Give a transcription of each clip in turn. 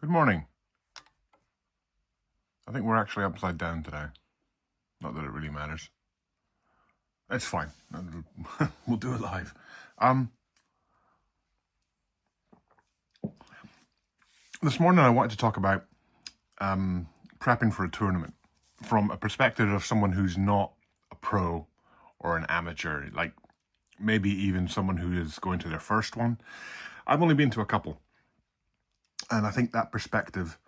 Good morning. I think we're actually upside down today. Not that it really matters. It's fine. We'll do it live. This morning I wanted to talk about prepping for a tournament from a perspective of someone who's not a pro or an amateur, like maybe even someone who is going to their first one. I've only been to a couple, and I think that perspective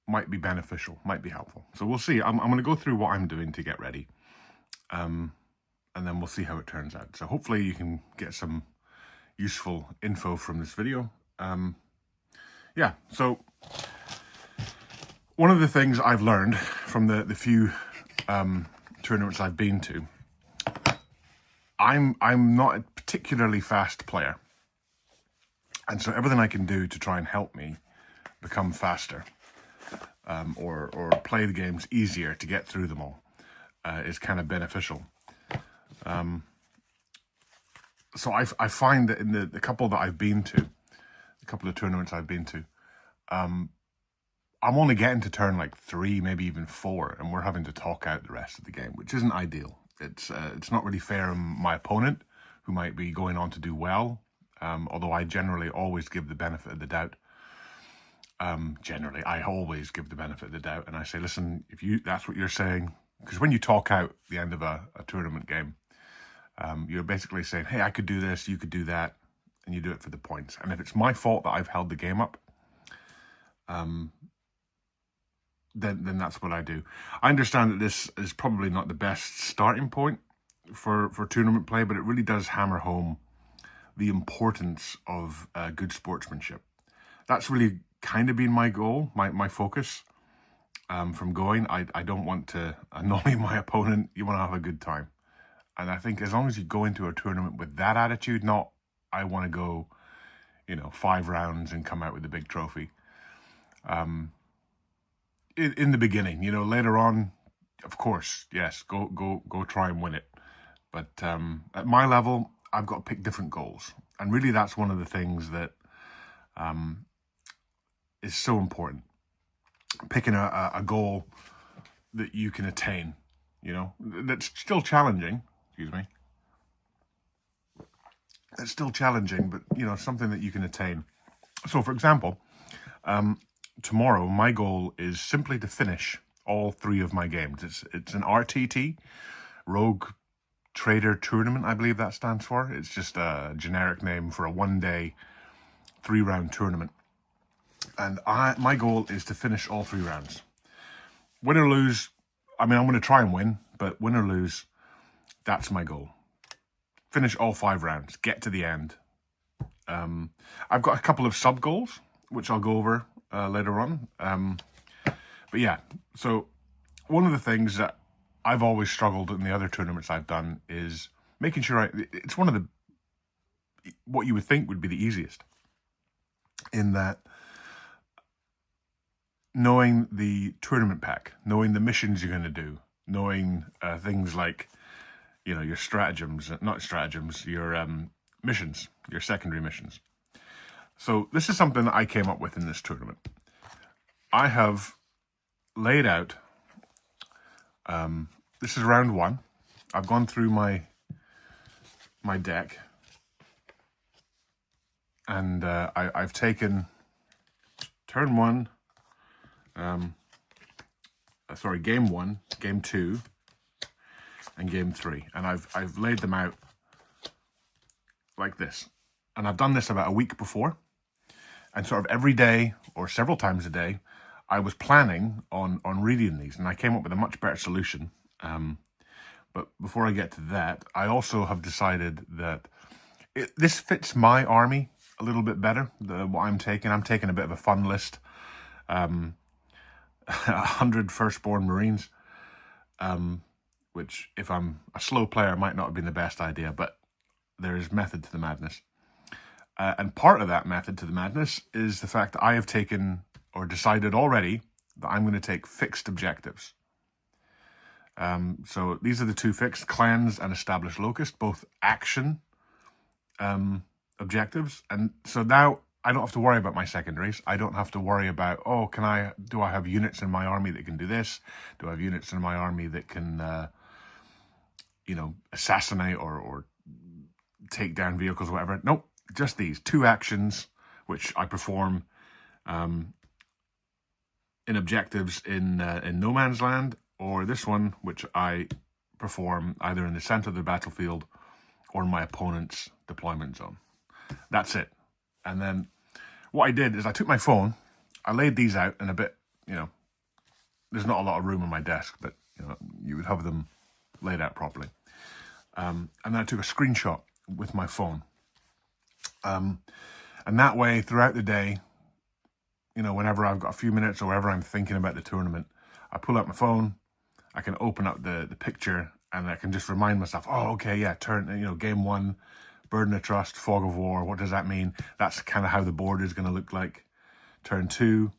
might be beneficial, might be helpful. So we'll see. I'm going to go through what I'm doing to get ready, and then we'll see how it turns out. So hopefully you can get some useful info from this video. Yeah, so one of the things I've learned from the few tournaments I've been to, I'm not a particularly fast player, and so everything I can do to try and help me become faster, or play the games easier to get through them all, is kind of beneficial. So I find that in the couple that I've been to, a couple of tournaments I've been to, I'm only getting to turn like 3, maybe even 4, and we're having to talk out the rest of the game, which isn't ideal. It's not really fair on my opponent, who might be going on to do well, although I generally always give the benefit of the doubt. Generally, I always give the benefit of the doubt, and I say, listen, if that's what you're saying, because when you talk out the end of a tournament game, you're basically saying, hey, I could do this, you could do that, and you do it for the points. And if it's my fault that I've held the game up, then that's what I do. I understand that this is probably not the best starting point for tournament play, but it really does hammer home the importance of good sportsmanship. That's really kind of been my goal, my focus from going. I don't want to annoy my opponent. You want to have a good time. And I think as long as you go into a tournament with that attitude, not I want to go, 5 rounds and come out with a big trophy. In the beginning, later on, of course, yes, go try and win it. But at my level, I've got to pick different goals. And really that's one of the things that is so important. Picking a goal that you can attain, that's still challenging, It's still challenging, but, something that you can attain. So, for example, tomorrow, my goal is simply to finish all 3 of my games. It's an RTT, Rogue Trader Tournament, I believe that stands for. It's just a generic name for a 1-day, 3-round tournament. And my goal is to finish all 3 rounds. Win or lose, I'm going to try and win, but win or lose, that's my goal. Finish all 5 rounds, get to the end. I've got a couple of sub-goals, which I'll go over later on. But yeah, so one of the things that I've always struggled in the other tournaments I've done is making sure it's one of what you would think would be the easiest, in that knowing the tournament pack, knowing the missions you're going to do, knowing things like, your your missions, your secondary missions. So this is something that I came up with in this tournament. I have laid out, this is round 1. I've gone through my deck, and I've taken turn 1, game 1, game 2, and game 3, and I've laid them out like this. And I've done this about a week before, and sort of every day or several times a day, I was planning on reading these, and I came up with a much better solution. But before I get to that, I also have decided that this fits my army a little bit better. What I'm taking a bit of a fun list. 100 firstborn Marines, which, if I'm a slow player, might not have been the best idea, but there is method to the madness. And part of that method to the madness is the fact that I have taken, or decided already, that I'm going to take fixed objectives. So these are the 2 fixed: cleanse and establish locust, both action objectives. And so now I don't have to worry about my secondaries. I don't have to worry about, oh, do I have units in my army that can do this? Do I have units in my army that can, assassinate or take down vehicles or whatever? Nope, just these 2 actions, which I perform in objectives in No Man's Land, or this one, which I perform either in the center of the battlefield or in my opponent's deployment zone. That's it. And then what I did is I took my phone, I laid these out in a bit, there's not a lot of room on my desk, but you would have them laid out properly. And then I took a screenshot with my phone. And that way, throughout the day, whenever I've got a few minutes or whenever I'm thinking about the tournament, I pull out my phone, I can open up the picture, and I can just remind myself, oh, okay, yeah, game 1, Burden of Trust, Fog of War, what does that mean? That's kind of how the board is going to look like. Turn 2,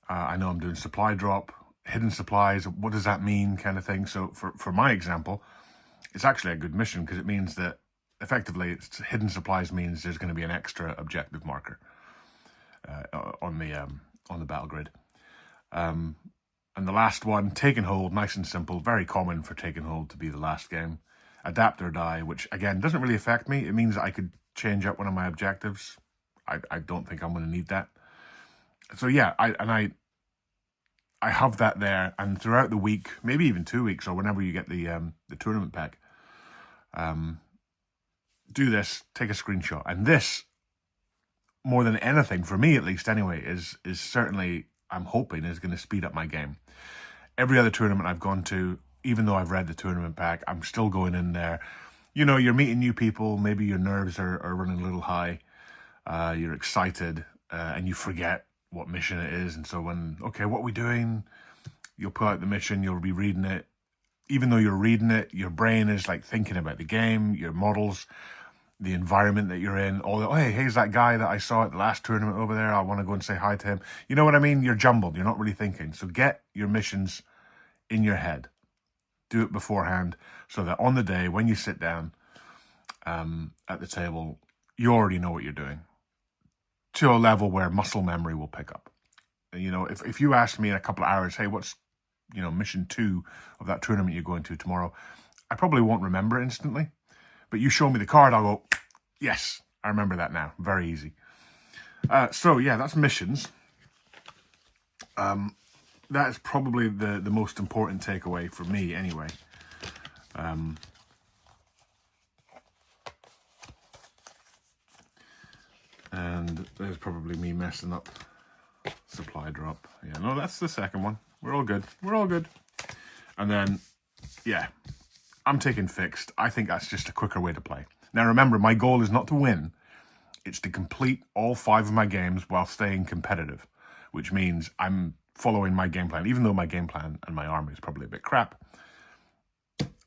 I know I'm doing supply drop, hidden supplies, what does that mean, kind of thing. So for my example, it's actually a good mission because it means that effectively hidden supplies means there's going to be an extra objective marker on the battle grid. And the last one, Taken Hold, nice and simple, very common for Taken Hold to be the last game. Adapt or Die, which again doesn't really affect me. It means that I could change up one of my objectives. I don't think I'm going to need that. So yeah, I have that there, and throughout the week, maybe even 2 weeks, or whenever you get the tournament pack, do this, take a screenshot, and this, more than anything, for me at least anyway, is certainly, I'm hoping, is going to speed up my game. Every other tournament I've gone to, even though I've read the tournament pack, I'm still going in there. You're meeting new people, maybe your nerves are running a little high, you're excited, and you forget what mission it is. And so what are we doing? You'll pull out the mission, you'll be reading it. Even though you're reading it, your brain is like thinking about the game, your models, the environment that you're in. Here's that guy that I saw at the last tournament over there. I want to go and say hi to him. You know what I mean? You're jumbled. You're not really thinking. So get your missions in your head. Do it beforehand so that on the day when you sit down at the table, you already know what you're doing to a level where muscle memory will pick up. If you ask me in a couple of hours, hey, what's mission 2 of that tournament you're going to tomorrow, I probably won't remember it instantly. But you show me the card, I'll go, yes, I remember that now. Very easy. So yeah, that's missions. That is probably the most important takeaway for me anyway. And there's probably me messing up supply drop. Yeah, no, that's the second one. We're all good. We're all good. And then, yeah, I'm taking fixed. I think that's just a quicker way to play. Now, remember, my goal is not to win. It's to complete all 5 of my games while staying competitive, which means I'm following my game plan. Even though my game plan and my army is probably a bit crap,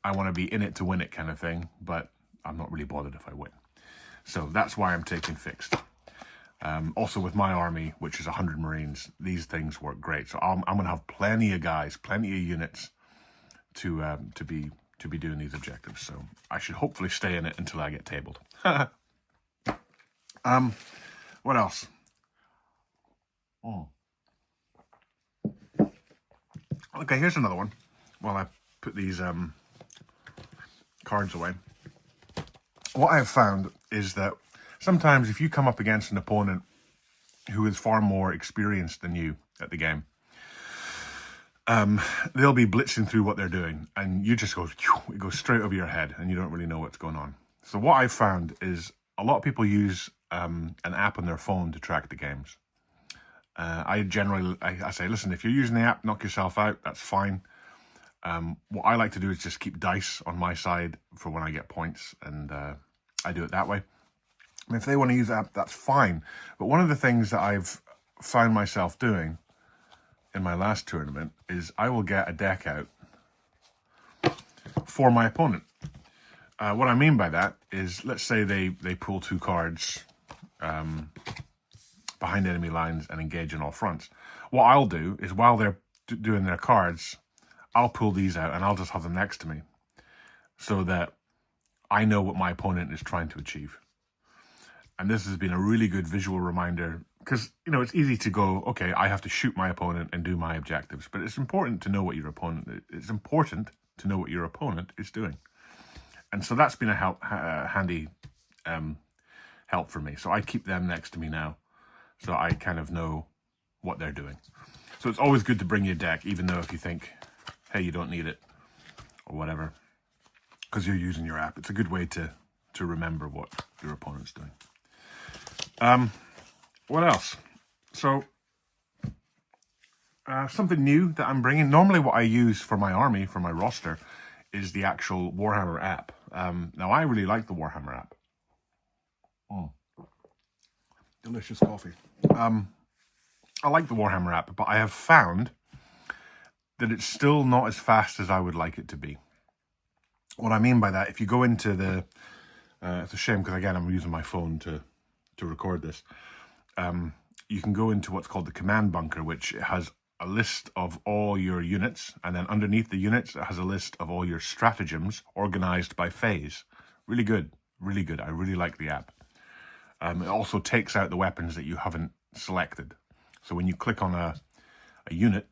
I want to be in it to win it kind of thing, but I'm not really bothered if I win. So that's why I'm taking fixed. Also with my army, which is 100 Marines, these things work great. So I'm going to have plenty of guys, plenty of units to be doing these objectives. So I should hopefully stay in it until I get tabled. What else? Okay, here's another one. While I put these cards away. What I've found is that sometimes if you come up against an opponent who is far more experienced than you at the game, they'll be blitzing through what they're doing, and you just it goes straight over your head, and you don't really know what's going on. So what I've found is a lot of people use an app on their phone to track the games. I say, listen, if you're using the app, knock yourself out, that's fine. What I like to do is just keep dice on my side for when I get points, and I do it that way. And if they want to use the app, that's fine. But one of the things that I've found myself doing in my last tournament is I will get a deck out for my opponent. What I mean by that is, let's say they pull 2 cards behind enemy lines and engage on all fronts. What I'll do is, while they're doing their cards, I'll pull these out and I'll just have them next to me so that I know what my opponent is trying to achieve. And this has been a really good visual reminder because, you know, it's easy to go, okay, I have to shoot my opponent and do my objectives, but it's important to know what your opponent, it's important to know what your opponent is doing. And so that's been a handy help for me. So I keep them next to me now, so I kind of know what they're doing. So it's always good to bring your deck, even though if you think, hey, you don't need it or whatever, because you're using your app. It's a good way to remember what your opponent's doing. What else? So something new that I'm bringing. Normally what I use for my army, for my roster, is the actual Warhammer app. Now I really like the Warhammer app. Delicious coffee. I like the Warhammer app, but I have found that it's still not as fast as I would like it to be. What I mean by that, if you go into the, it's a shame because again I'm using my phone to record this. You can go into what's called the command bunker, which has a list of all your units, and then underneath the units it has a list of all your stratagems organized by phase. Really good, really good. I really like the app. It also takes out the weapons that you haven't selected. So when you click on a unit,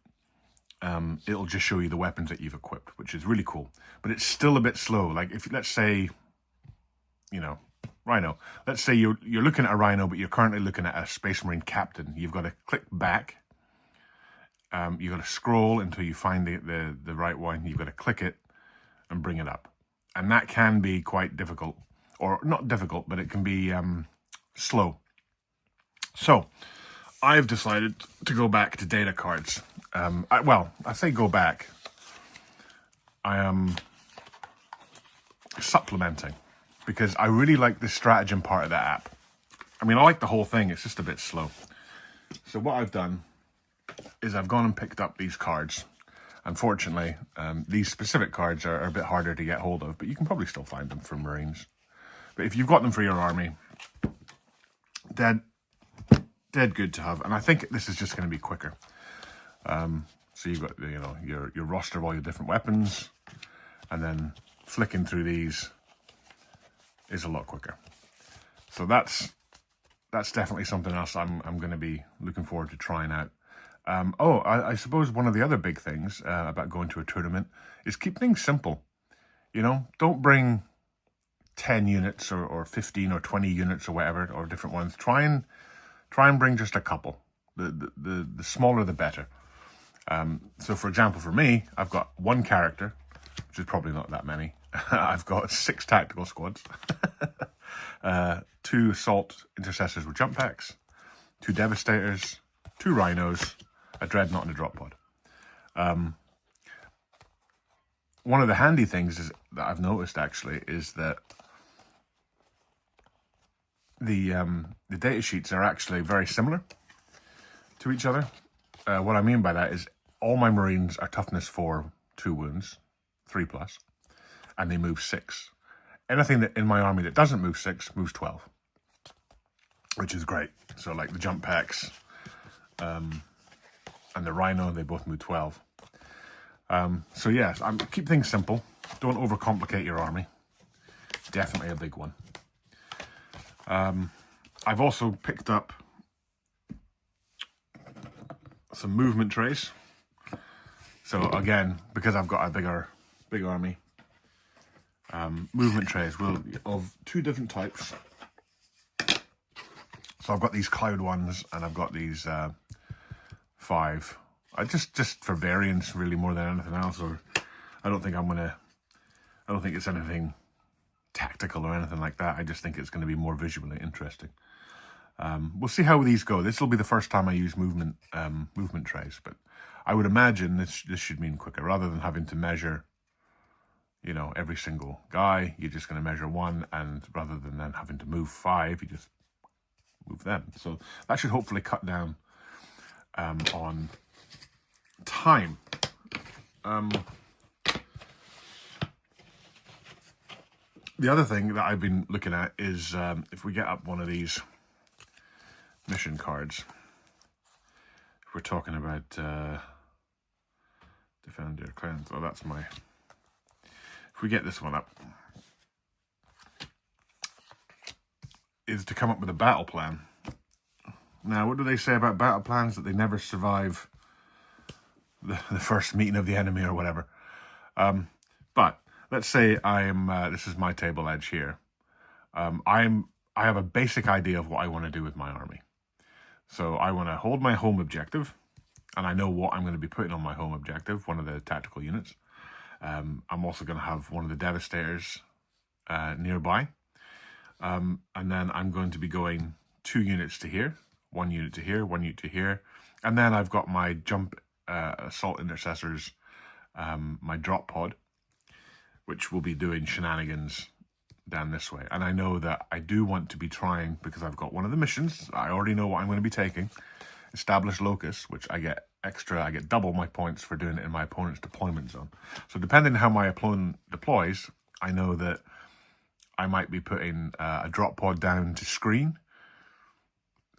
it'll just show you the weapons that you've equipped, which is really cool. But it's still a bit slow. Like if, let's say, you know, Rhino. Let's say you're looking at a Rhino, but you're currently looking at a Space Marine Captain. You've got to click back. You've got to scroll until you find the right one. You've got to click it and bring it up. And that can be quite difficult. Or not difficult, but it can be slow. So I've decided to go back to data cards. I say go back. I am supplementing because I really like the stratagem part of that app. I mean, I like the whole thing. It's just a bit slow. So what I've done is I've gone and picked up these cards. Unfortunately, these specific cards are a bit harder to get hold of, but you can probably still find them for Marines. But if you've got them for your army, dead good to have. And I think this is just going to be quicker. So you've got, you know, your roster of all your different weapons, and then flicking through these is a lot quicker. So that's definitely something else I'm going to be looking forward to trying out. I suppose one of the other big things about going to a tournament is keep things simple. You know, don't bring 10 units or 15 or 20 units or whatever, or different ones. Try and bring just a couple. The smaller the better. So for example, for me, I've got one character, which is probably not that many. I've got 6 tactical squads, 2 assault intercessors with jump packs, 2 devastators, 2 rhinos, a dreadnought and a drop pod. One of the handy things that I've noticed actually is that the data sheets are actually very similar to each other. What I mean by that is all my Marines are toughness 4, 2 wounds, 3+, and they move 6. Anything that in my army that doesn't move 6 moves 12, which is great. So like the jump packs and the Rhino, they both move 12. So yes, keep things simple. Don't overcomplicate your army. Definitely a big one. I've also picked up some movement trays. So again, because I've got a big army, movement trays of 2 different types. So I've got these cloud ones, and I've got these 5. I just for variance, really, more than anything else. Or I don't think it's anything tactical or anything like that. I just think it's going to be more visually interesting. We'll see how these go. This will be the first time I use movement trays, but I would imagine this should mean quicker. Rather than having to measure, you know, every single guy, you're just going to measure 1, and rather than then having to move 5, you just move them. So that should hopefully cut down on time. The other thing that I've been looking at is if we get up one of these mission cards, if we're talking about Defender, Cleanse, oh, that's my... If we get this one up, is to come up with a battle plan. Now, what do they say about battle plans? That they never survive the first meeting of the enemy or whatever. But let's say this is my table edge here. I have a basic idea of what I want to do with my army. So I want to hold my home objective, and I know what I'm going to be putting on my home objective, one of the tactical units. I'm also going to have one of the Devastators nearby. And then I'm going to be going 2 units to here, 1 unit to here, 1 unit to here. And then I've got my jump assault intercessors, my drop pod, which will be doing shenanigans down this way. And I know that I do want to be trying, because I've got one of the missions, I already know what I'm going to be taking, establish locus, which I get double my points for doing it in my opponent's deployment zone. So depending on how my opponent deploys, I know that I might be putting a drop pod down to screen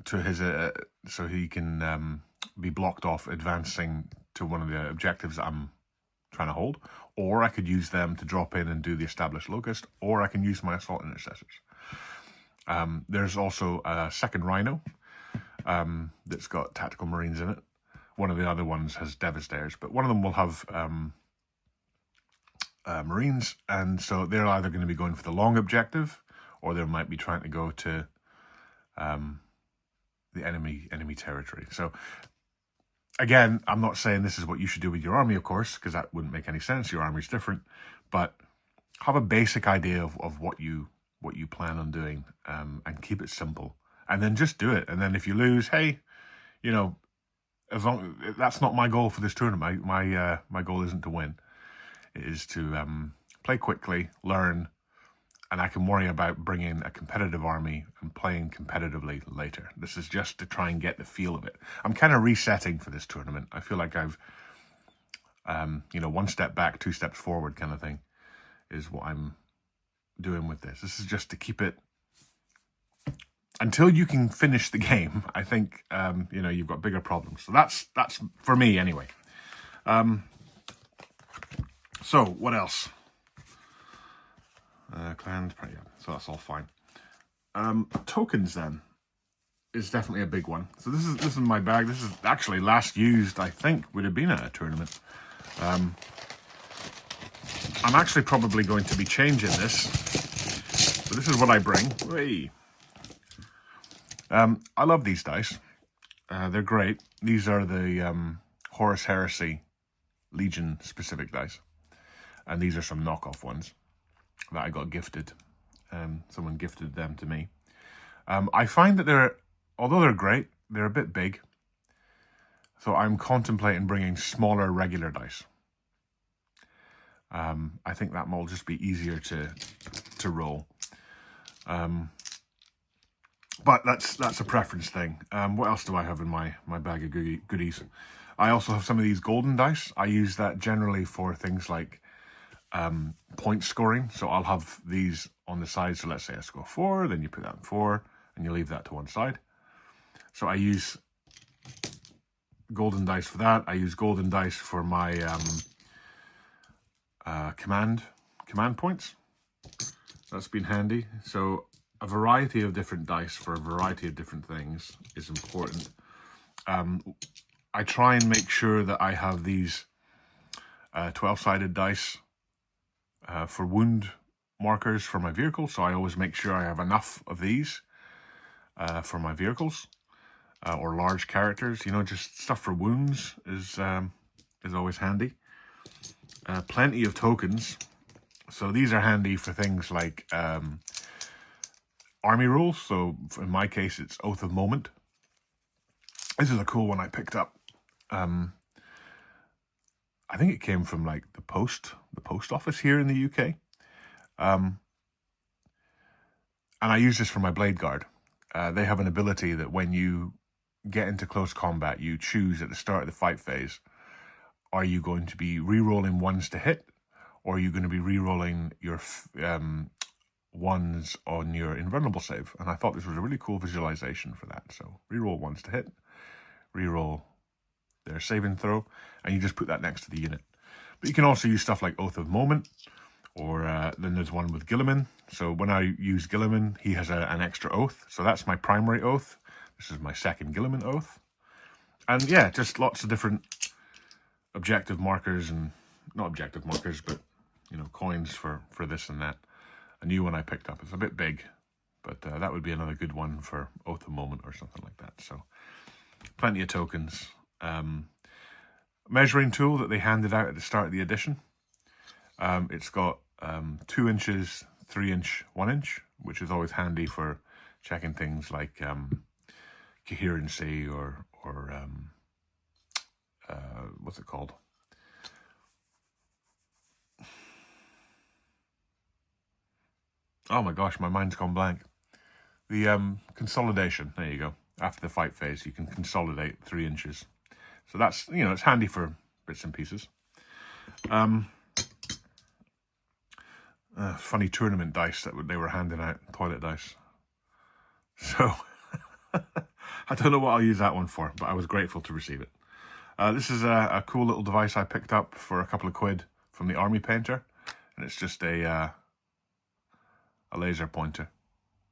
to his so he can be blocked off advancing to one of the objectives that I'm trying to hold, or I could use them to drop in and do the established locust, or I can use my assault intercessors. There's also a second rhino that's got tactical marines in it. One of the other ones has devastators, but one of them will have marines, and so they're either going to be going for the long objective, or they might be trying to go to the enemy territory. So again, I'm not saying this is what you should do with your army, of course, because that wouldn't make any sense. Your army's different, but have a basic idea of what you plan on doing, and keep it simple, and then just do it. And then if you lose, hey, you know, as long that's not my goal for this tournament. My goal isn't to win. It is to play quickly, learn, and I can worry about bringing a competitive army and playing competitively later. This is just to try and get the feel of it. I'm kind of resetting for this tournament. I feel like I've, 1 step back, 2 steps forward kind of thing is what I'm doing with this. This is just to keep it until you can finish the game. I think, you've got bigger problems. So that's for me anyway. So what else? Clans, yeah, so that's all fine. Tokens then is definitely a big one. So this is my bag. This is actually last used, I think, would have been at a tournament. I'm actually probably going to be changing this. So this is what I bring. Hey. I love these dice. They're great. These are the Horus Heresy Legion specific dice. And these are some knockoff ones that I got gifted. Someone gifted them to me. I find that although they're great, they're a bit big. So I'm contemplating bringing smaller regular dice. I think that will just be easier to roll. But that's a preference thing. What else do I have in my bag of goodies? I also have some of these golden dice. I use that generally for things like point scoring. So I'll have these on the side. So let's say I score 4, then you put that in 4, and you leave that to one side. So I use golden dice for that. I use golden dice for my command points. That's been handy. So a variety of different dice for a variety of different things is important. I try and make sure that I have these 12-sided dice for wound markers for my vehicle. So I always make sure I have enough of these for my vehicles or large characters. Just stuff for wounds is always handy. Plenty of tokens. So these are handy for things like army rules. So in my case, it's Oath of Moment. This is a cool one I picked up. I think it came from like the post office here in the UK. And I use this for my Blade Guard. They have an ability that when you get into close combat, you choose at the start of the fight phase, are you going to be re-rolling ones to hit, or are you going to be re-rolling your ones on your invulnerable save? And I thought this was a really cool visualization for that. So re-roll ones to hit, re-roll their saving throw, and you just put that next to the unit. But you can also use stuff like Oath of Moment, Or then there's one with Guilliman. So when I use Guilliman, he has an extra oath. So that's my primary oath. This is my second Guilliman oath. And yeah, just lots of different objective markers, and not objective markers, but you know, coins for this and that. A new one I picked up. It's a bit big, but that would be another good one for Oath of Moment or something like that. So plenty of tokens. Measuring tool that they handed out at the start of the edition. It's got 2 inches, 3 inch, 1 inch, which is always handy for checking things like coherency or what's it called? Oh my gosh, my mind's gone blank. The consolidation, there you go. After the fight phase, you can consolidate 3 inches. So that's, you know, it's handy for bits and pieces. Funny tournament dice that they were handing out, toilet dice. So, I don't know what I'll use that one for, but I was grateful to receive it. This is a cool little device I picked up for a couple of quid from the Army Painter. And it's just a laser pointer,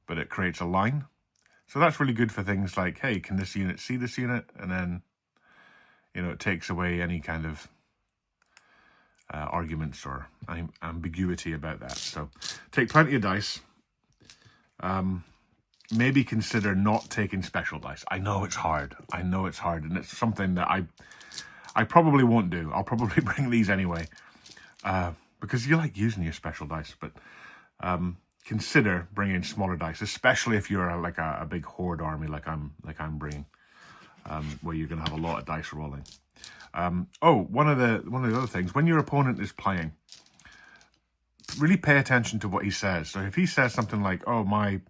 but it creates a line. So that's really good for things like, hey, can this unit see this unit? And then, you know, it takes away any kind of arguments or ambiguity about that. So take plenty of dice. Maybe consider not taking special dice. I know it's hard. I know it's hard, and it's something that I probably won't do. I'll probably bring these anyway, because you like using your special dice, but consider bringing smaller dice, especially if you're like a big horde army like I'm bringing, where you're going to have a lot of dice rolling. One of the other things, when your opponent is playing, really pay attention to what he says. So if he says something like, oh, my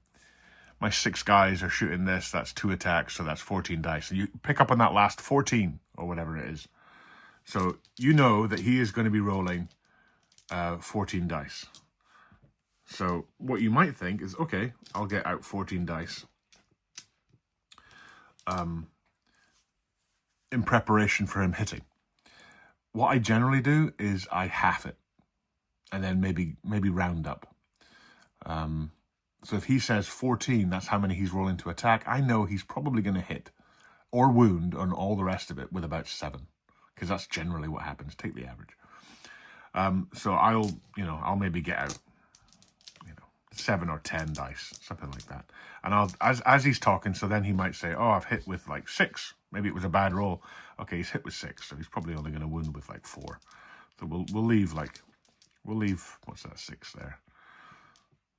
6 guys are shooting this, that's 2 attacks, so that's 14 dice. And you pick up on that last 14 or whatever it is. So you know that he is going to be rolling 14 dice. So what you might think is, okay, I'll get out 14 dice in preparation for him hitting. What I generally do is I half it and then maybe round up. So if he says 14, that's how many he's rolling to attack. I know he's probably going to hit or wound on all the rest of it with about 7, because that's generally what happens. Take the average. So I'll maybe get out 7 or 10 dice, something like that. And I'll, as he's talking, so then he might say, oh, I've hit with like 6. Maybe it was a bad roll. Okay, he's hit with 6, so he's probably only going to wound with like 4. So we'll leave, what's that, 6 there?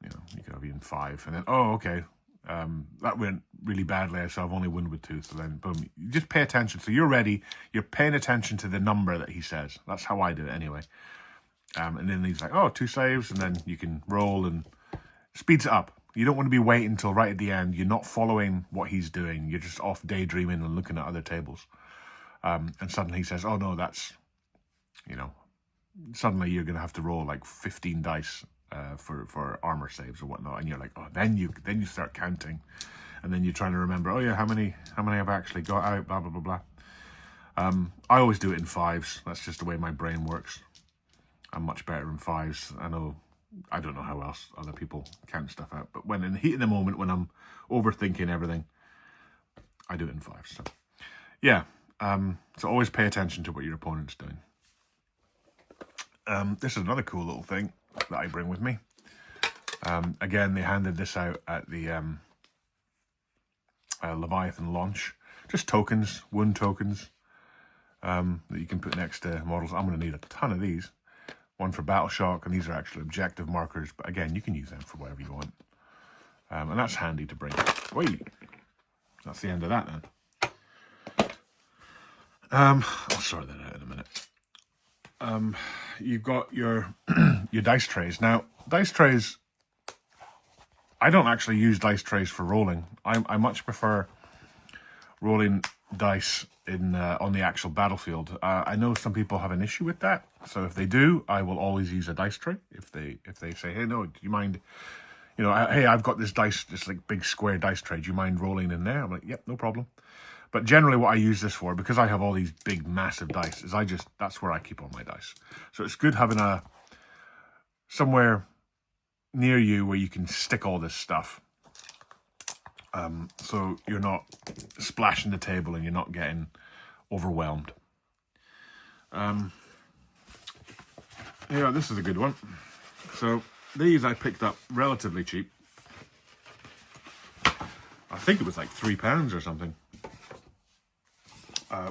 You know, you could have even 5. And then, oh, okay, that went really badly, so I've only wounded with 2. So then, boom, you just pay attention. So you're ready. You're paying attention to the number that he says. That's how I do it anyway. And then he's like, oh, 2 saves, and then you can roll and speeds it up. You don't want to be waiting until right at the end. You're not following what he's doing. You're just off daydreaming and looking at other tables. And suddenly he says, oh, no, that's, suddenly you're going to have to roll like 15 dice for armor saves or whatnot. And you're like, oh, then you start counting. And then you're trying to remember, oh, yeah, how many have I actually got out, blah, blah, blah, blah. I always do it in 5s. That's just the way my brain works. I'm much better in 5s. I don't know how else other people count stuff out, but when in the heat of the moment, when I'm overthinking everything, I do it in 5s. So, yeah. So always pay attention to what your opponent's doing. This is another cool little thing that I bring with me. Again, they handed this out at the Leviathan launch. Just tokens, wound tokens, that you can put next to models. I'm going to need a ton of these. One for Battle Shock, and these are actually objective markers. But again, you can use them for whatever you want. And that's handy to bring. Wait, that's the end of that then. I'll sort that out in a minute. You've got your your dice trays. Now, dice trays, I don't actually use dice trays for rolling. I much prefer rolling dice on the actual battlefield. I know some people have an issue with that, so if they do, I will always use a dice tray. If they say, hey, no, do you mind, hey, I've got this like big square dice tray, do you mind rolling in there? I'm like, yep, no problem. But generally what I use this for, because I have all these big massive dice, is that's where I keep all my dice. So it's good having somewhere near you where you can stick all this stuff. So you're not splashing the table and you're not getting overwhelmed. Yeah, this is a good one. So these I picked up relatively cheap. I think it was like £3 or something.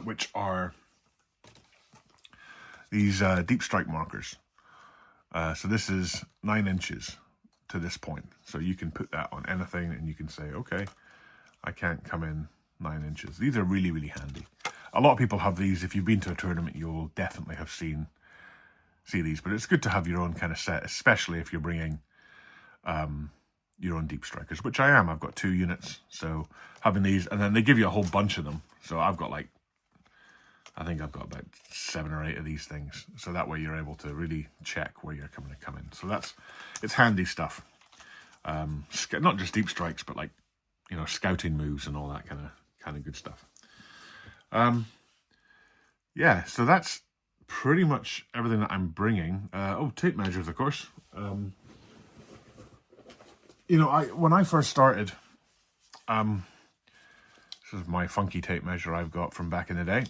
Which are these deep strike markers. So this is 9 inches to this point. So you can put that on anything and you can say, okay, I can't come in 9 inches. These are really, really handy. A lot of people have these. If you've been to a tournament, you'll definitely have see these. But it's good to have your own kind of set, especially if you're bringing your own deep strikers, which I am. I've got 2 units. So having these, and then they give you a whole bunch of them. So I've got like, I think I've got about 7 or 8 of these things. So that way you're able to really check where you're coming to come in. So it's handy stuff. Not just deep strikes, but like, you know, scouting moves and all that kind of good stuff. Yeah, so that's pretty much everything that I'm bringing. Tape measures, of course. You know, when I first started, this is my funky tape measure I've got from back in the day.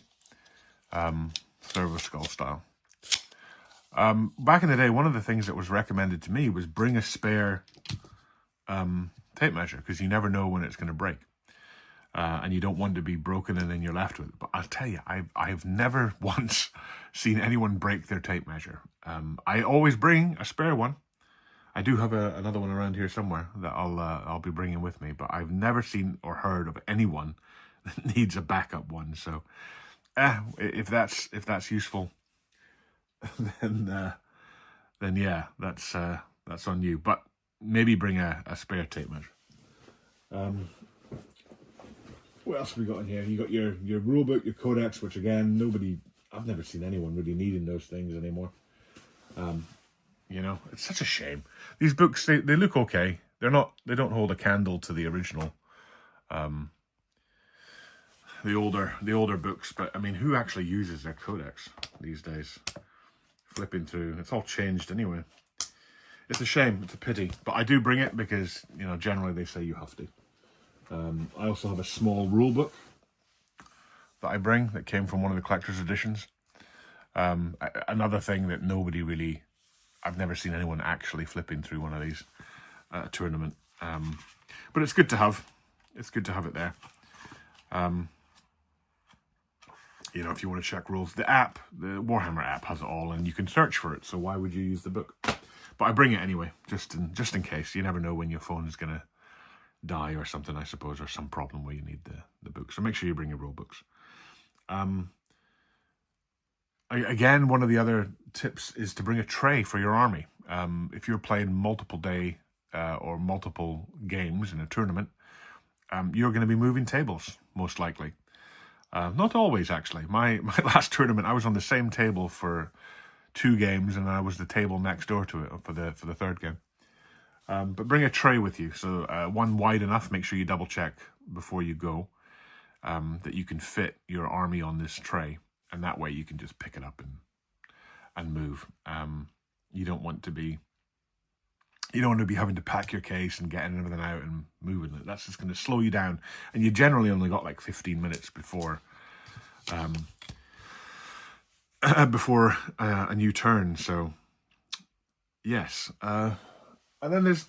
Silver skull style. Back in the day, one of the things that was recommended to me was bring a spare tape measure, because you never know when it's going to break. And you don't want to be broken and then you're left with it. But I'll tell you, I've never once seen anyone break their tape measure. I always bring a spare one. I do have another one around here somewhere that I'll be bringing with me, but I've never seen or heard of anyone that needs a backup one. So, if that's useful, then yeah, that's on you. But maybe bring a spare tape measure. What else have we got in here? You got your rule book, your codex, which again, I've never seen anyone really needing those things anymore. You know, it's such a shame. These books, they look okay. They don't hold a candle to the original, the older books. But I mean, who actually uses their codex these days? Flipping through, it's all changed anyway. It's a shame. It's a pity. But I do bring it because, you know, generally they say you have to. I also have a small rule book that I bring that came from one of the collector's editions. Another thing that I've never seen anyone actually flipping through one of these at a tournament. But it's good to have. It's good to have it there. You know, if you want to check rules, the Warhammer app has it all, and you can search for it. So why would you use the book? But I bring it anyway, just in case. You never know when your phone is going to die or something, I suppose, or some problem where you need the book. So make sure you bring your rule books. Again, one of the other tips is to bring a tray for your army. If you're playing multiple day or multiple games in a tournament, you're going to be moving tables, most likely. Not always, actually. My last tournament, I was on the same table for 2 games, and I was the table next door to it for the 3rd game. But bring a tray with you, so one wide enough. Make sure you double check before you go that you can fit your army on this tray, and that way you can just pick it up and move. You don't want to be having to pack your case and getting everything out and moving it. That's just going to slow you down, and you generally only got like 15 minutes before a new turn. So yes. And then there's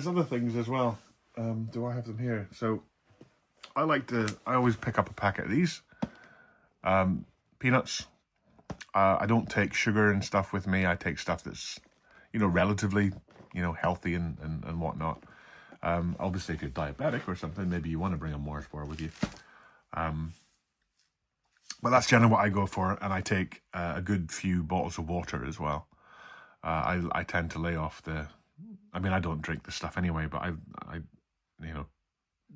other things as well. Do I have them here? So I always pick up a packet of these. Peanuts. I don't take sugar and stuff with me. I take stuff that's, relatively, healthy and whatnot. Obviously, if you're diabetic or something, maybe you want to bring a Mars bar with you. But that's generally what I go for. And I take a good few bottles of water as well. I tend to lay off I don't drink this stuff anyway, but I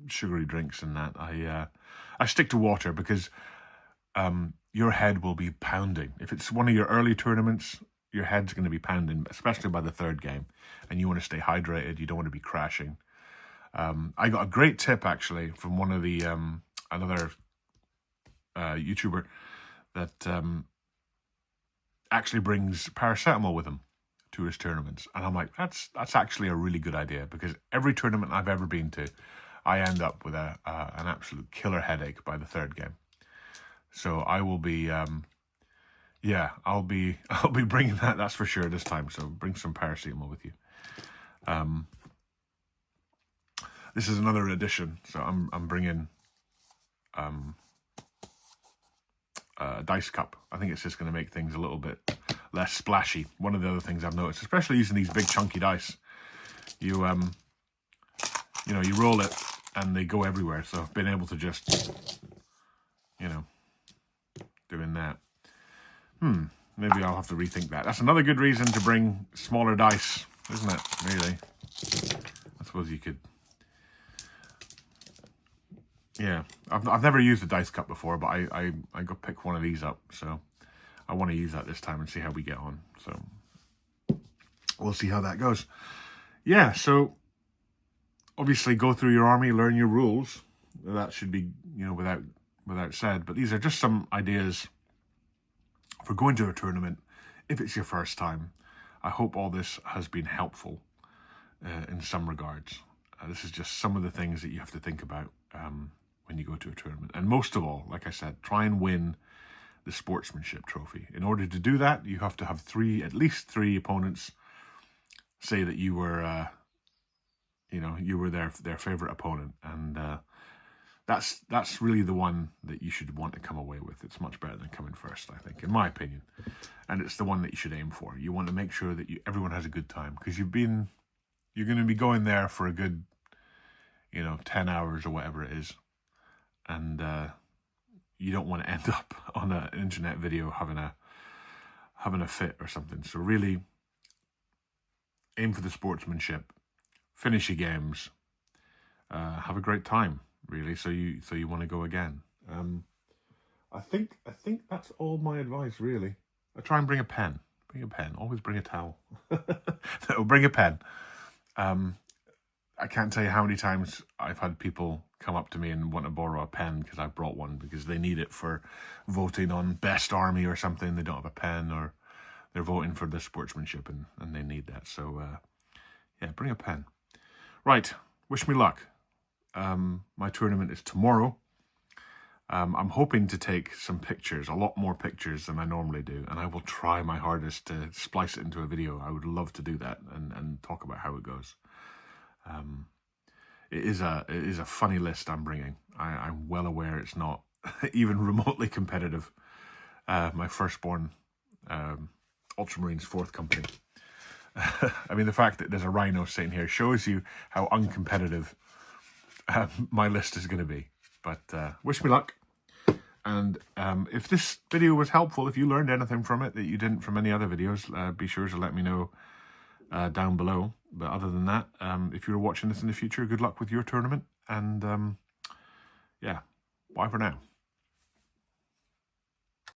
sugary drinks and that. I stick to water because your head will be pounding. If it's one of your early tournaments, your head's going to be pounding, especially by the 3rd game, and you want to stay hydrated. You don't want to be crashing. I got a great tip actually from one of the another YouTuber that actually brings paracetamol with him. tourist tournaments. And I'm like, that's actually a really good idea, because every tournament I've ever been to, I end up with an absolute killer headache by the third game. So I will be, yeah, I'll be bringing that. That's for sure this time. So bring some paracetamol with you. This is another edition, so I'm bringing a dice cup. I think it's just going to make things a little bit less splashy. One of the other things I've noticed, especially using these big chunky dice, you know, you roll it and they go everywhere. So I've been able to just, you know, doing that. Maybe I'll have to rethink that. That's another good reason to bring smaller dice, isn't it? Really, I suppose you could. Yeah, I've never used a dice cup before, but I got pick one of these up, so I want to use that this time and see how we get on. So we'll see how that goes. Yeah, so obviously go through your army, learn your rules. That should be, you know, without said. But these are just some ideas for going to a tournament if it's your first time. I hope all this has been helpful in some regards. This is just some of the things that you have to think about when you go to a tournament. And most of all, like I said, try and win the sportsmanship trophy. In order to do that, you have to have at least three opponents say that you were, you know, you were their favorite opponent, and that's really the one that you should want to come away with. It's much better than coming first, I think, in my opinion. And it's the one that you should aim for. You want to make sure that everyone has a good time, because you're going to be going there for a good, you know, 10 hours or whatever it is. And you don't want to end up on an internet video having a fit or something. So really aim for the sportsmanship, finish your games, have a great time, really. So you want to go again. I think that's all my advice, really. I try and bring a pen. Bring a pen. Always bring a towel. No, bring a pen. I can't tell you how many times I've had people come up to me and want to borrow a pen because I brought one, because they need it for voting on best army or something. They don't have a pen, or they're voting for the sportsmanship and they need that. So, yeah, bring a pen. Right, wish me luck. My tournament is tomorrow. I'm hoping to take some pictures, a lot more pictures than I normally do, and I will try my hardest to splice it into a video. I would love to do that and talk about how it goes. It is a funny list I'm bringing. I'm well aware it's not even remotely competitive. My firstborn, Ultramarines 4th Company. I mean, the fact that there's a rhino sitting here shows you how uncompetitive my list is going to be. But wish me luck. And if this video was helpful, if you learned anything from it that you didn't from any other videos, be sure to let me know down below. But other than that, if you're watching this in the future, good luck with your tournament. And yeah, bye for now.